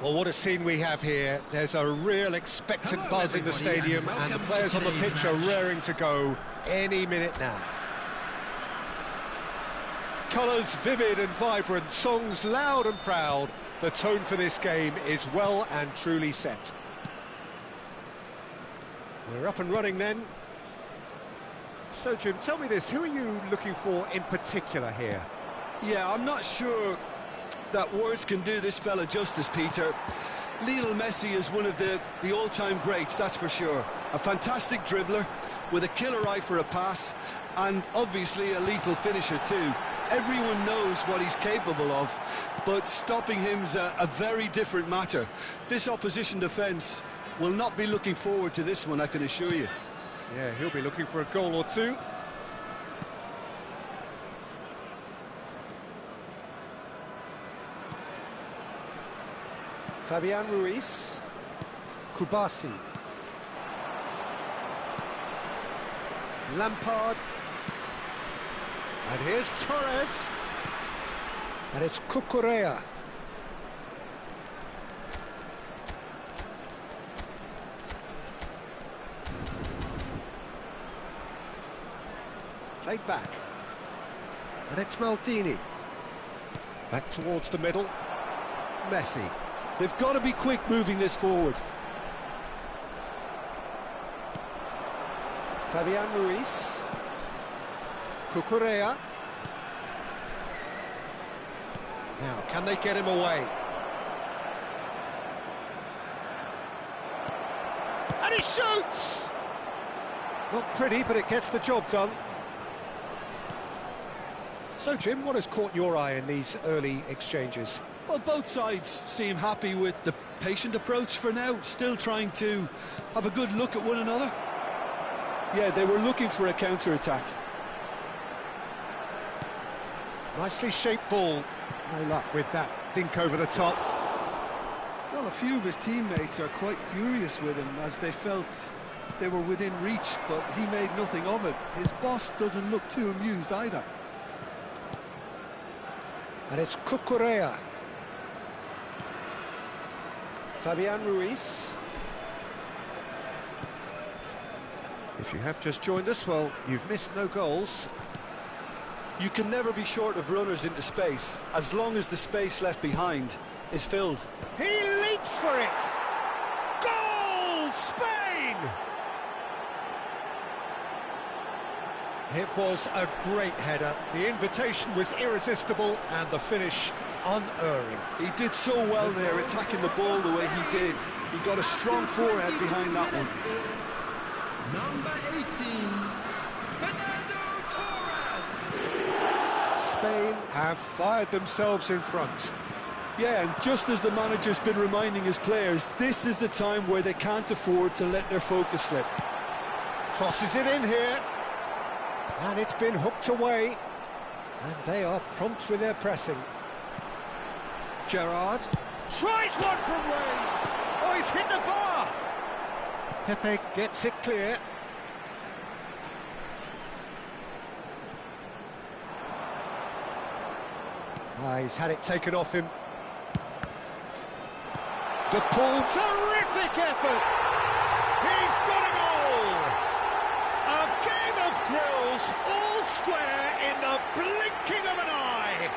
Well, what a scene we have here. There's a real expectant buzz in the stadium, and the players on the pitch are raring to go any minute now. Colours vivid and vibrant, songs loud and proud. The tone for this game is well and truly set. We're up and running then. So, Jim, tell me this, who are you looking for in particular here? Yeah, I'm not sure that words can do this fella justice, Peter. Lionel Messi is one of the all-time greats, that's for sure. A fantastic dribbler with a killer eye for a pass, and obviously a lethal finisher too. Everyone knows what he's capable of, but stopping him's a very different matter. This opposition defence will not be looking forward to this one, I can assure you. Yeah, he'll be looking for a goal or two. Fabian Ruiz, Kubasi, Lampard, and here's Torres, and it's Cucurella. Played back, and it's Maldini, back towards the middle, Messi. They've got to be quick moving this forward. Fabian Ruiz, Cucurella. Now, can they get him away? And he shoots! Not pretty, but it gets the job done. So, Jim, what has caught your eye in these early exchanges? Well, both sides seem happy with the patient approach for now, still trying to have a good look at one another. Yeah, they were looking for a counter-attack. Nicely shaped ball. No luck with that dink over the top. Well, a few of his teammates are quite furious with him as they felt they were within reach, but he made nothing of it. His boss doesn't look too amused either. And it's Cucurella. Fabian Ruiz. If you have just joined us, well, you've missed no goals. You can never be short of runners into space, as long as the space left behind is filled. He leaps for it! Goal, Spain! It was a great header. The invitation was irresistible and the finish unerring. He did so well there, attacking the ball the way he did. He got a strong forehead behind that one. Number 18, Fernando Torres. Spain have fired themselves in front. Yeah, and just as the manager's been reminding his players, this is the time where they can't afford to let their focus slip. Crosses it in here. And it's been hooked away. And they are prompt with their pressing. Gerrard tries one from way. Oh, he's hit the bar. Pepe gets it clear. He's had it taken off him. De Paul, terrific effort. He's got a goal. A game of thrills, all square in the blinking of an eye.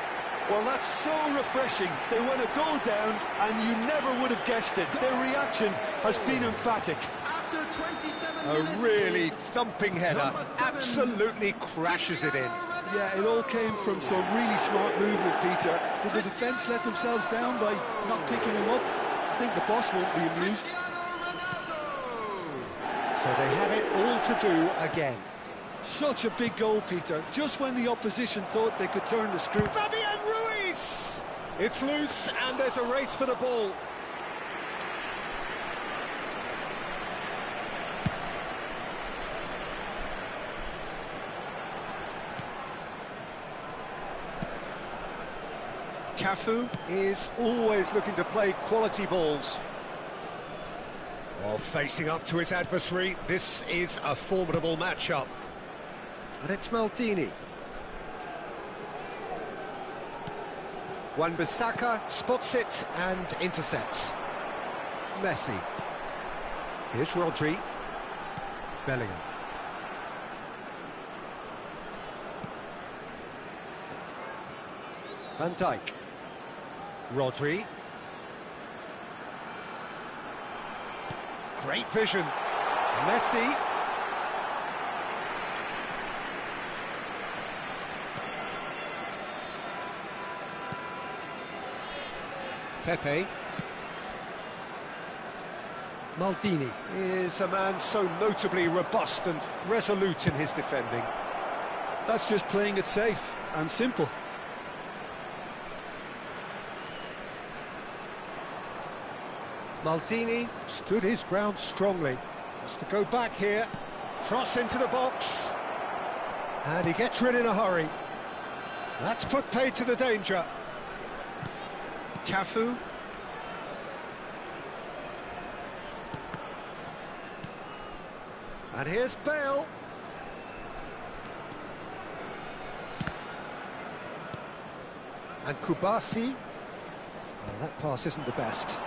Well, that's so refreshing. They went a goal down, and you never would have guessed it. Their reaction has been emphatic. After 27 A minutes, really thumping header, absolutely crashes it in. Yeah, it all came from some really smart movement, Peter. Did the defence let themselves down by not picking him up? I think the boss won't be amused. So they have it all to do again. Such a big goal, Peter, just when the opposition thought they could turn the screw. Fabian Ruiz! It's loose and there's a race for the ball. Cafu is always looking to play quality balls. While facing up to his adversary, this is a formidable matchup. And it's Maldini. Wan-Bissaka spots it and intercepts. Messi. Here's Rodri. Bellingham. Van Dijk. Rodri. Great vision. Messi. Pepe. Maldini is a man so notably robust and resolute in his defending. That's just playing it safe and simple. Maldini stood his ground strongly. Has to go back here. Cross into the box. And he gets rid in a hurry. That's put paid to the danger. Cafu. And here's Bale. And Kubasi. Well, that pass isn't the best.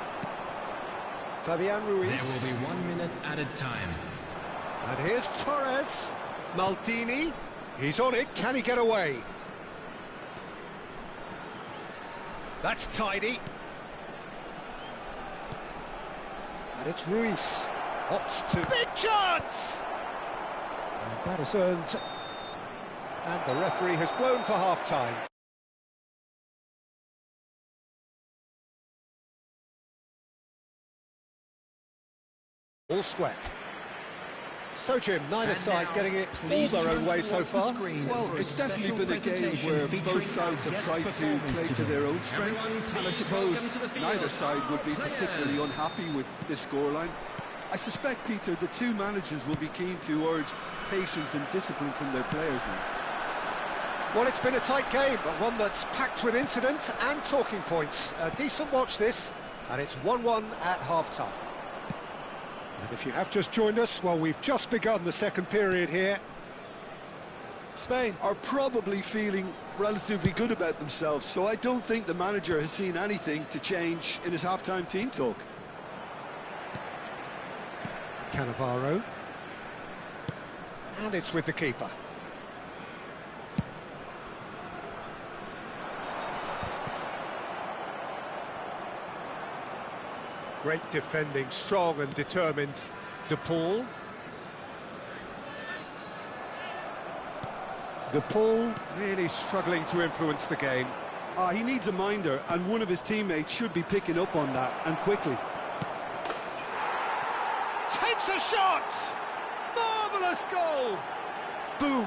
Fabian Ruiz. There will be 1 minute added time. And here's Torres. Maldini. He's on it. Can he get away? That's tidy. And it's Ruiz. Opts to... Big chance! And that is earned. And the referee has blown for half-time. All square. So, Jim, neither side getting it all their own way so far. Well, it's definitely been a game where both sides have tried to play to their own strengths, and I suppose neither side would be particularly unhappy with this scoreline. I suspect, Peter, the two managers will be keen to urge patience and discipline from their players now. Well, it's been a tight game, but one that's packed with incident and talking points. A decent watch this, and it's 1-1 at half-time. And if you have just joined us, well, we've just begun the second period here. Spain are probably feeling relatively good about themselves, so I don't think the manager has seen anything to change in his half-time team talk. Cannavaro. And it's with the keeper. Great defending, strong and determined. De Paul. De Paul really struggling to influence the game. He needs a minder, and one of his teammates should be picking up on that, and quickly. Takes a shot! Marvellous goal! Boom!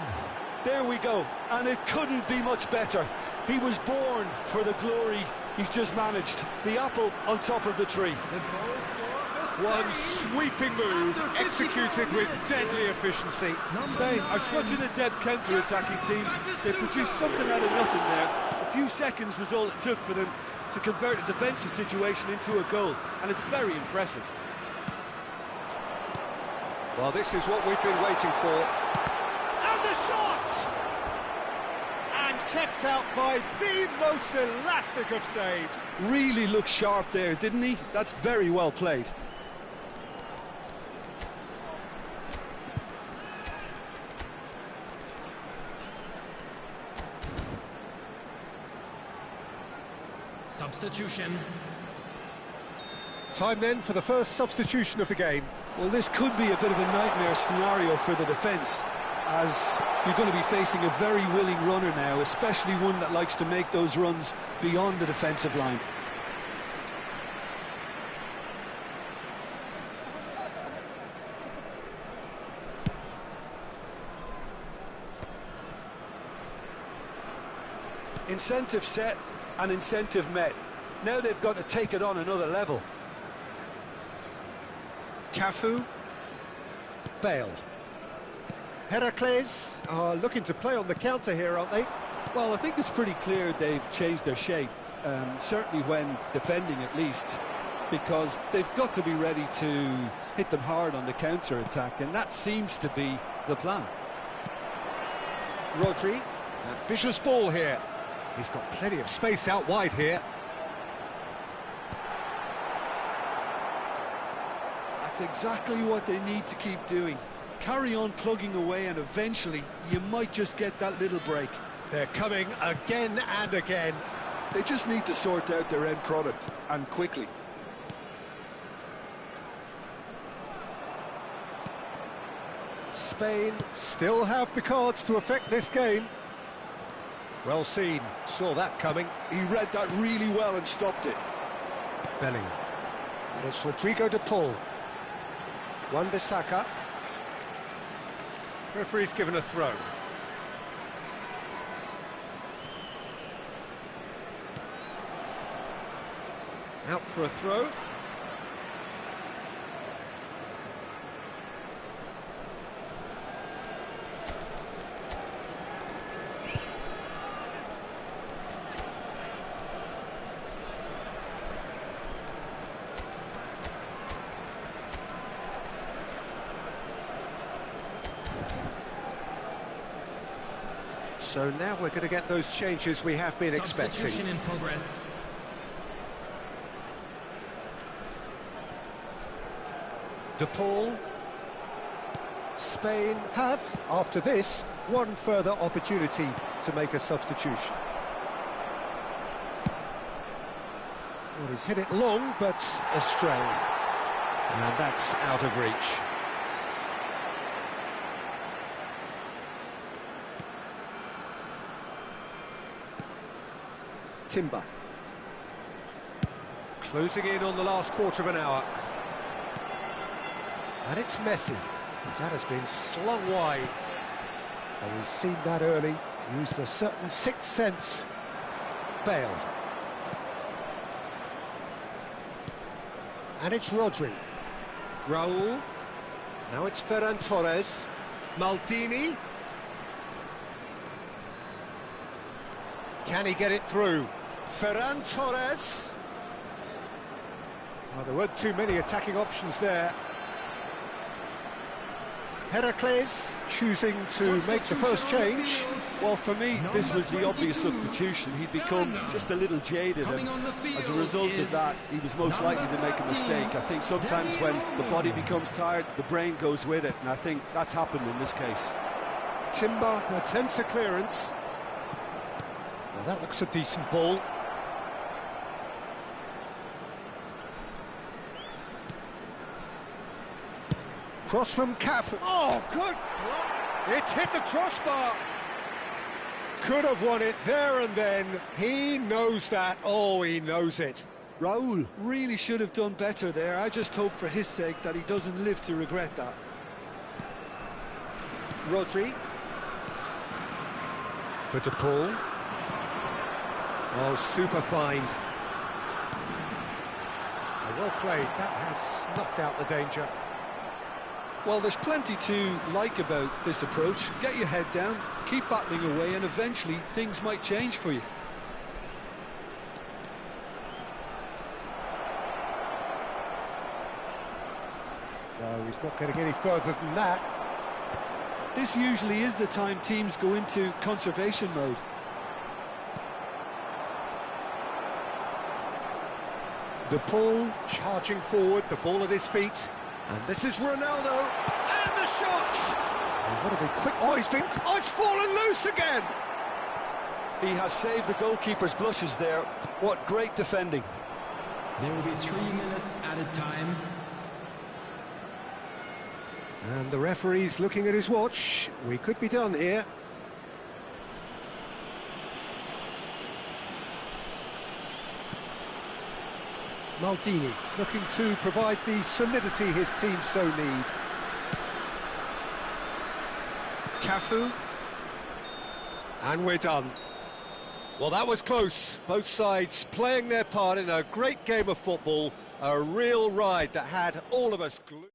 There we go, and it couldn't be much better. He was born for the glory he's just managed. The apple on top of the tree. One sweeping move, executed with deadly efficiency. Spain are such an adept counter-attacking team. They produced something out of nothing there. A few seconds was all it took for them to convert a defensive situation into a goal, and it's very impressive. Well, this is what we've been waiting for. And the shot! And kept out by the most elastic of saves. Really looked sharp there, didn't he? That's very well played. Substitution. Time then for the first substitution of the game. Well, this could be a bit of a nightmare scenario for the defence. as you're going to be facing a very willing runner now, especially one that likes to make those runs beyond the defensive line. Incentive set and incentive met. Now they've got to take it on another level. Cafu. Bale. Heracles are looking to play on the counter here, aren't they? Well, I think it's pretty clear they've changed their shape, certainly when defending at least, because they've got to be ready to hit them hard on the counter-attack, and that seems to be the plan. Rodri, ambitious ball here. He's got plenty of space out wide here. That's exactly what they need to keep doing. Carry on plugging away, and eventually you might just get that little break. They're coming again and again. They just need to sort out their end product, and quickly. Spain still have the cards to affect this game. Well seen, saw that coming. He read that really well and stopped it. Bellingham. And it's Rodrigo de Paul. Wan-Bissaka. Referee's given a throw. Out for a throw. So now we're going to get those changes we have been expecting. Substitution in progress. De Paul. Spain have, after this, one further opportunity to make a substitution. Well, he's hit it long, but astray. And that's out of reach. Timber. Closing in on the last quarter of an hour. And it's Messi. That has been slung wide. And we've seen that early. Used a certain sixth sense. Bale. And it's Rodri. Raul. Now it's Ferran Torres. Maldini. Can he get it through? Ferran Torres. Well, there weren't too many attacking options there. Heracles choosing to make the first change. Well, for me, this was the obvious substitution. He'd become just a little jaded, and as a result of that, he was most likely to make a mistake. I think sometimes when the body becomes tired, the brain goes with it, and I think that's happened in this case. Timber attempts a clearance. Now that looks a decent ball. Cross from Cafu. Oh, good! It's hit the crossbar. Could have won it there and then. He knows that. Oh, he knows it. Raul really should have done better there. I just hope for his sake that he doesn't live to regret that. Rodri. For De Paul. Oh, super find. Oh, well played. That has snuffed out the danger. Well, there's plenty to like about this approach. Get your head down, keep battling away, and eventually things might change for you. No, he's not getting any further than that. This usually is the time teams go into conservation mode. De Paul charging forward, the ball at his feet. And this is Ronaldo, and the shot! Oh, what a big quick... Oh, it's fallen loose again! He has saved the goalkeeper's blushes there. What great defending. There will be 3 minutes added time. And the referee's looking at his watch. We could be done here. Maldini looking to provide the solidity his team so need. Cafu. And we're done. Well, that was close. Both sides playing their part in a great game of football. A real ride that had all of us glued.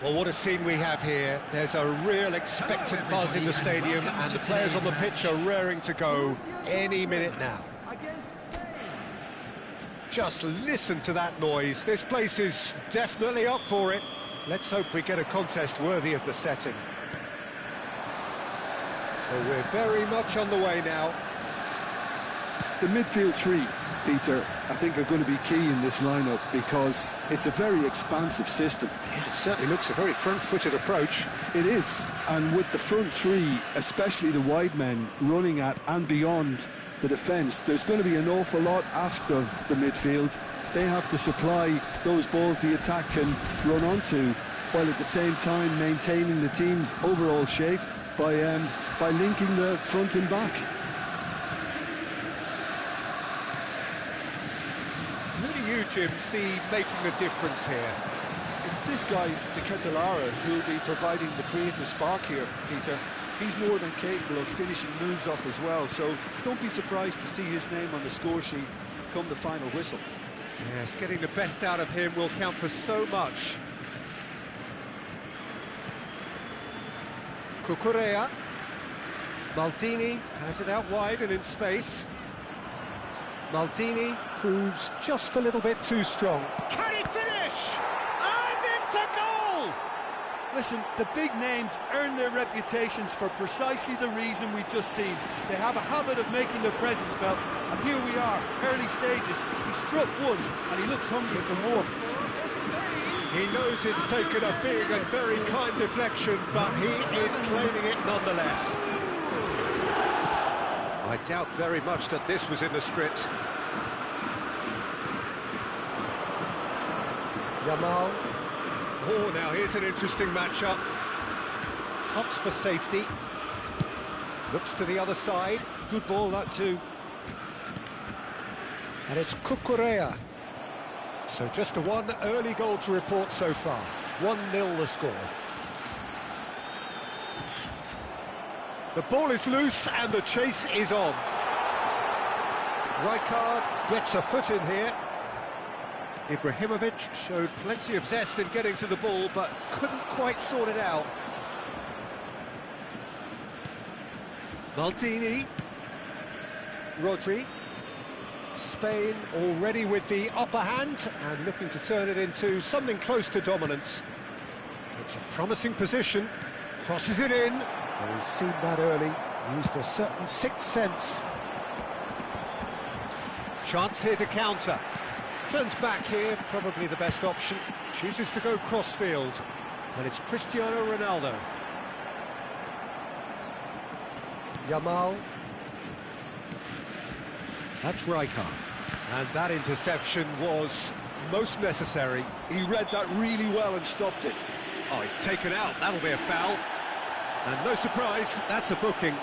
Well, what a scene we have here. There's a real expectant buzz in the stadium, and the players on the pitch are raring to go any minute now. Just listen to that noise. This place is definitely up for it. Let's hope we get a contest worthy of the setting. So we're very much on the way now. The midfield three, Peter, I think are going to be key in this lineup because it's a very expansive system. Yeah, it certainly looks a very front-footed approach. It is, and with the front three, especially the wide men, running at and beyond the defence, there's going to be an awful lot asked of the midfield. They have to supply those balls the attack can run onto, while at the same time maintaining the team's overall shape by linking the front and back. you, Jim, see making a difference here? It's this guy, De Ketelaere, who'll be providing the creative spark here, Peter. He's more than capable of finishing moves off as well, so don't be surprised to see his name on the score sheet come the final whistle. Yes, getting the best out of him will count for so much. Cucurella. Maldini has it out wide and in space. Maldini proves just a little bit too strong. Can he finish? And it's a goal! Listen, the big names earn their reputations for precisely the reason we've just seen. They have a habit of making their presence felt, and here we are, early stages. He struck one, and he looks hungry for more. He knows it's taken a big and very kind deflection, but he is claiming it nonetheless. I doubt very much that this was in the script. Yamal. Oh, now here's an interesting matchup. Opts for safety. Looks to the other side. Good ball, that too. And it's Cucurella. So just one early goal to report so far. 1-0 the score. The ball is loose and the chase is on. Rijkaard gets a foot in here. Ibrahimovic showed plenty of zest in getting to the ball, but couldn't quite sort it out. Maldini. Rodri. Spain already with the upper hand and looking to turn it into something close to dominance. It's a promising position. Crosses it in. Well, he's seen that early. Used a certain sixth sense. Chance here to counter. Turns back here, probably the best option. Chooses to go cross-field. And it's Cristiano Ronaldo. Yamal. That's Rijkaard. And that interception was most necessary. He read that really well and stopped it. Oh, he's taken out. That'll be a foul. And no surprise, that's a booking.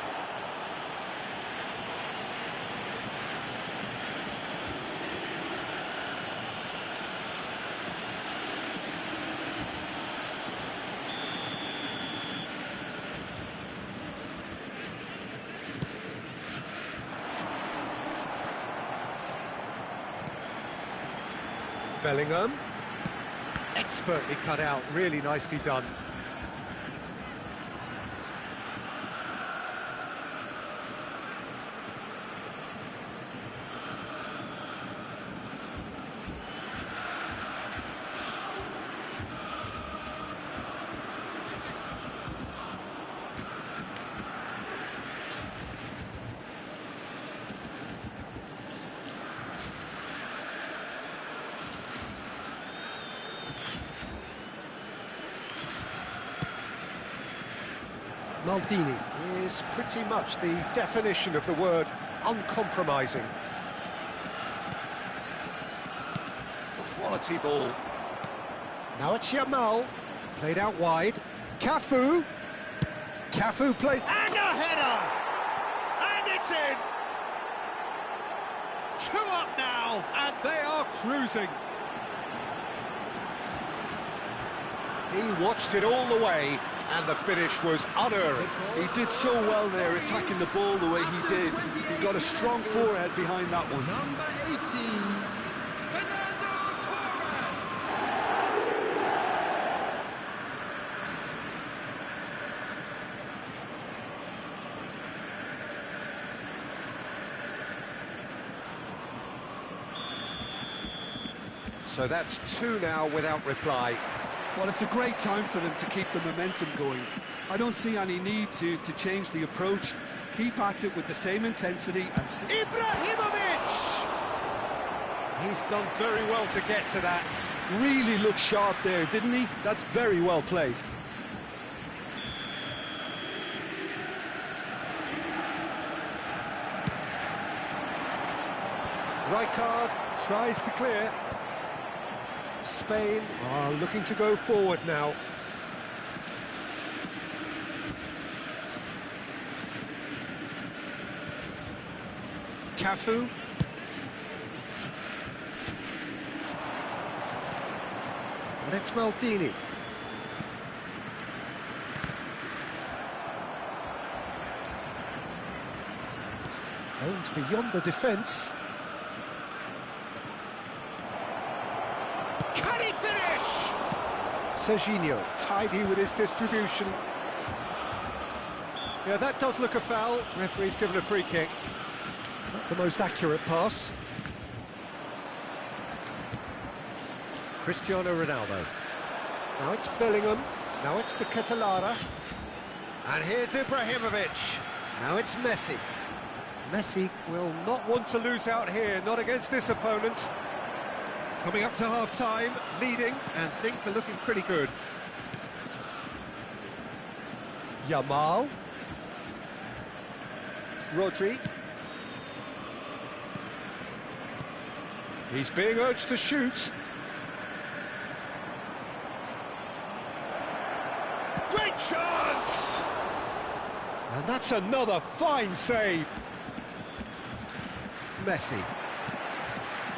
Bellingham. Expertly cut out, really nicely done. Maldini is pretty much the definition of the word uncompromising. Quality ball. Now it's Yamal, played out wide. Cafu. Cafu plays, and a header! And it's in! 2 up now, and they are cruising. He watched it all the way, and the finish was unerring. He did so well there, attacking the ball the way he did. He got a strong forehead behind that one. Number 18, Fernando Torres. So that's 2 now without reply. Well, it's a great time for them to keep the momentum going. I don't see any need to change the approach. Keep at it with the same intensity and... Ibrahimovic! He's done very well to get to that. Really looked sharp there, didn't he? That's very well played. Rijkaard tries to clear. Spain are looking to go forward now. Cafu. And it's Maldini. Aimed beyond the defence. Can he finish? Serginho, tidy with his distribution. Yeah, that does look a foul. Referee's given a free kick. Not the most accurate pass. Cristiano Ronaldo. Now it's Bellingham. Now it's De Ketelaere. And here's Ibrahimovic. Now it's Messi. Messi will not want to lose out here, not against this opponent. Coming up to half-time, leading, and things are looking pretty good. Yamal. Rodri. He's being urged to shoot. Great chance! And that's another fine save. Messi.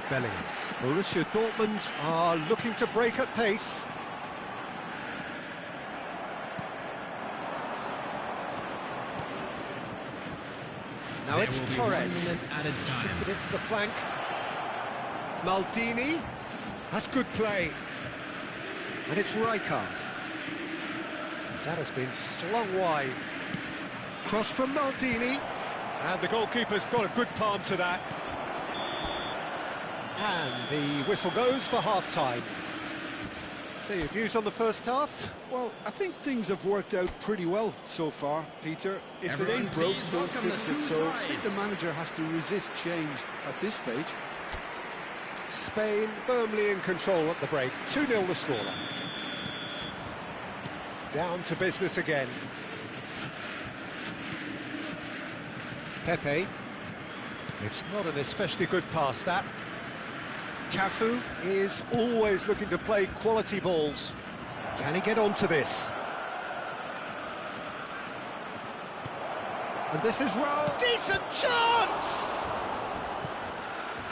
Bellingham. Borussia Dortmund are looking to break at pace. Now it's Torres. Shifted it to the flank. Maldini. That's good play. And it's Rijkaard. That has been slung wide. Cross from Maldini. And the goalkeeper's got a good palm to that. And the whistle goes for half-time. So your views on the first half? Well, I think things have worked out pretty well so far, Peter. If it ain't broke, don't fix it. So I think the manager has to resist change at this stage. Spain firmly in control at the break. 2-0 the scoreline. Down to business again. Pepe. It's not an especially good pass, that. Cafu is always looking to play quality balls. Can he get onto this? And this is Raul. Decent chance!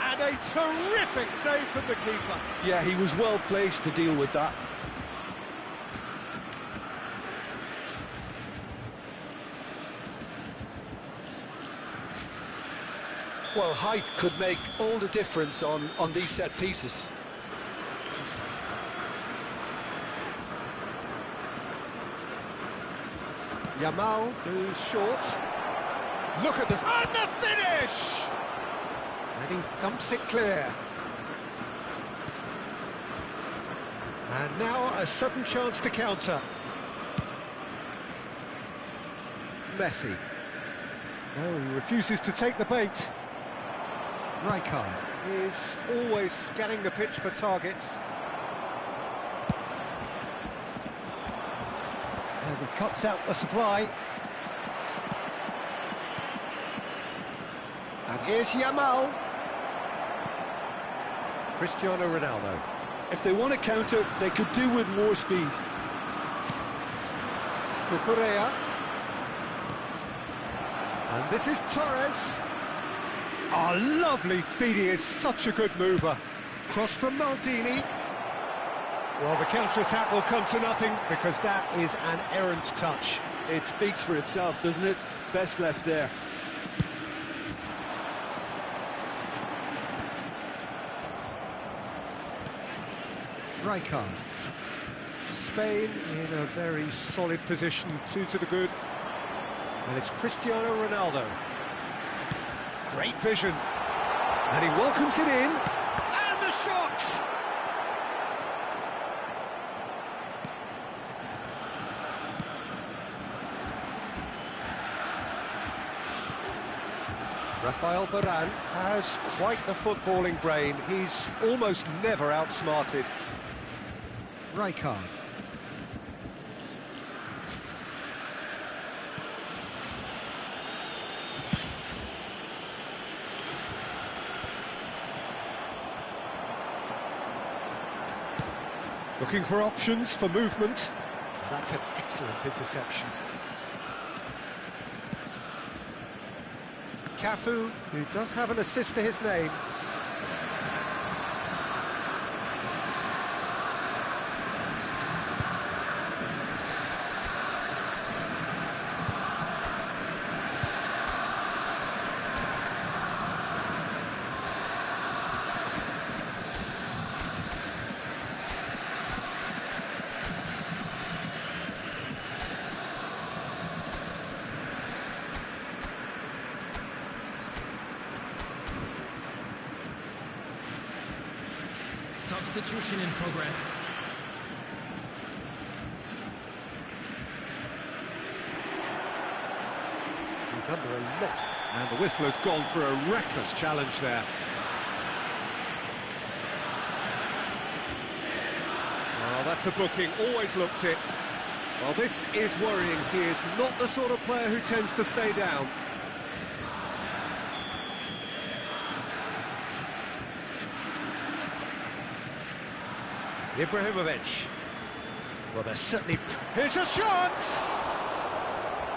And a terrific save from the keeper. Yeah, he was well placed to deal with that. Well, height could make all the difference on these set pieces. Yamal goes short. Look at this. And the finish! And he thumps it clear. And now a sudden chance to counter. Messi. No, he refuses to take the bait. Rijkaard is always scanning the pitch for targets. And he cuts out the supply. And here's Yamal. Cristiano Ronaldo. If they want to counter, they could do with more speed. Cucurella. And this is Torres. Oh, lovely feed, he is such a good mover. Cross from Maldini. Well, the counter-attack will come to nothing because that is an errant touch. It speaks for itself, doesn't it? Best left there. Rijkaard. Spain in a very solid position, 2 to the good. And it's Cristiano Ronaldo. Great vision. And he welcomes it in. And the shot! Rafael Varane has quite the footballing brain. He's almost never outsmarted. Rijkaard. Looking for options for movement. That's an excellent interception. Cafu, who does have an assist to his name. Substitution in progress. He's under a lot. And the whistle has gone for a reckless challenge there. Well, that's a booking, always looked it. Well, this is worrying. He is not the sort of player who tends to stay down. Ibrahimovic. Well, there's certainly... Here's a shot!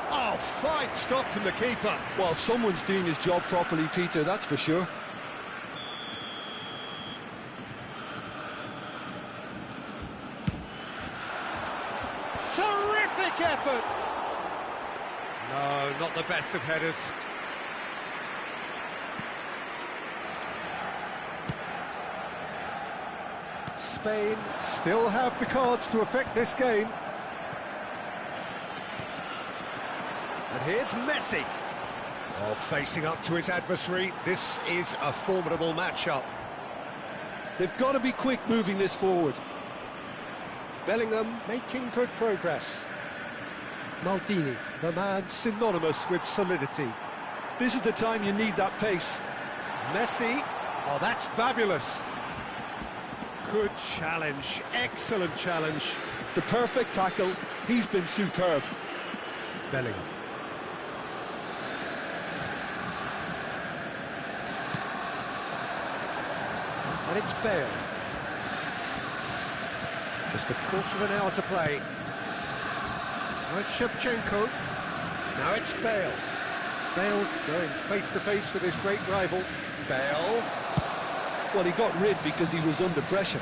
Oh, fine stop from the keeper. Well, someone's doing his job properly, Peter, that's for sure. Terrific effort! No, not the best of headers. Spain still have the cards to affect this game. And here's Messi. Oh, facing up to his adversary, this is a formidable matchup. They've got to be quick moving this forward. Bellingham making good progress. Maldini, the man synonymous with solidity. This is the time you need that pace. Messi, oh, that's fabulous. Good challenge, excellent challenge. The perfect tackle, he's been superb. Bellingham. And it's Bale. Just a quarter of an hour to play. Now it's Shevchenko. Now it's Bale. Bale going face-to-face with his great rival. Bale. Well, he got rid because he was under pressure.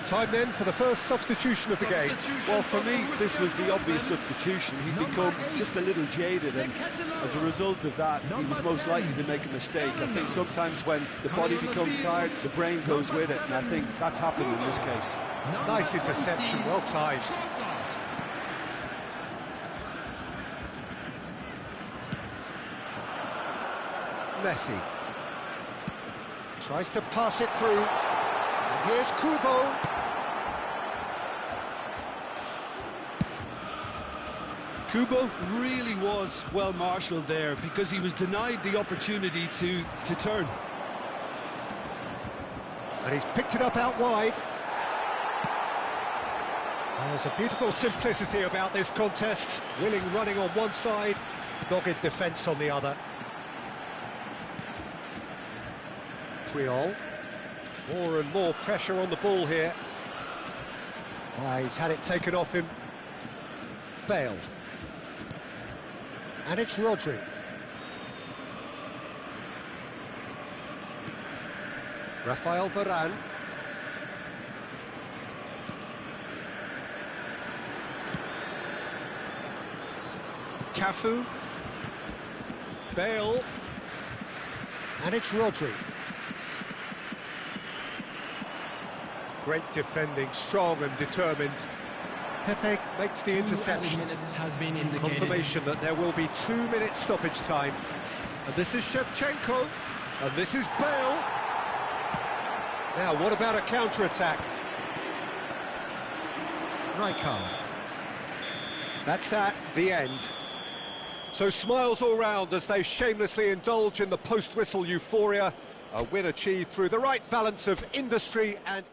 Time then for the first substitution of the game. Well, for me, this was the obvious substitution. He'd become just a little jaded, and as a result of that, he was most likely to make a mistake. I think sometimes when the body becomes tired, the brain goes with it, and I think that's happened in this case. Nice interception, well timed. Messi tries to pass it through, and here's Kubo. Kubo really was well marshalled there because he was denied the opportunity to turn. And he's picked it up out wide. There's a beautiful simplicity about this contest. Willing running on one side, dogged defence on the other. Triol. More and more pressure on the ball here. He's had it taken off him. Bale. And it's Rodri. Rafael Varane. Cafu. Bale. And it's Rodri. Great defending, strong and determined. Pepe makes the interception. Has been indicated. Confirmation that there will be 2 minutes stoppage time. And this is Shevchenko. And this is Bale. Now, what about a counter-attack? Rijkaard. That's that, the end. So smiles all round as they shamelessly indulge in the post-whistle euphoria. A win achieved through the right balance of industry and...